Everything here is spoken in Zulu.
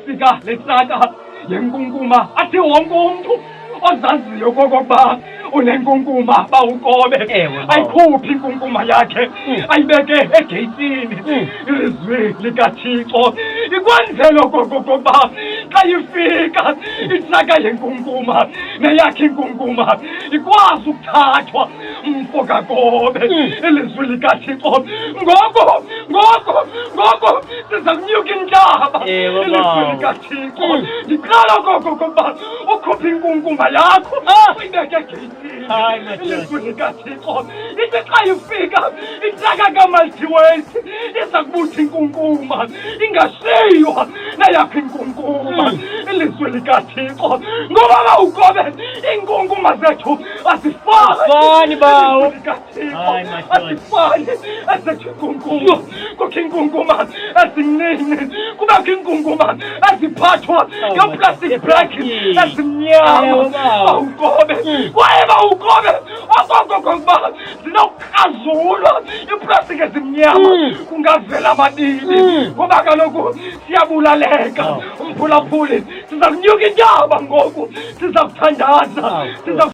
yafika le saka yenkunkuma athi wonke umuntu ozaziyo kokokuba unenkunkuma bawukobe ayikhuphi inkunkuma yakhe ayibeke egeyitini ilizwi likaThixo ikwenzela okokokuba xa ifika isaka yenkunkuma neyakhe inkunkuma ikwazi ukuthathwa umfo kakobe ilizwi likaThixo ngoko siza kunyuka intaba ilizwi likaThixo ndiqala okokokuba ukhuphe inkunkuma yakho uyibeke egeyitini ilizwi likaThixo ithi xa ifika isaka kamaltiwesi iza kubuthi inkunkuma ingashiywa neyakho inkunkuma ilizwi likaThixo ngoba bawukobe iinkunkuma zethu Fani bawo. asifani ezethu inkunkuma kukho inkunkuma ezincinci kubekho inkunkuma eziphathwa ngeplastic bag ezimnyama bawukobe kwaye bawukobe okokokuba zinokukrazulwa iiplastic ezimnyama kungavela amabili ngoba kaloku siyabulaleka umphulaphuli siza kunyuka intaba ngoku siza kuthandaza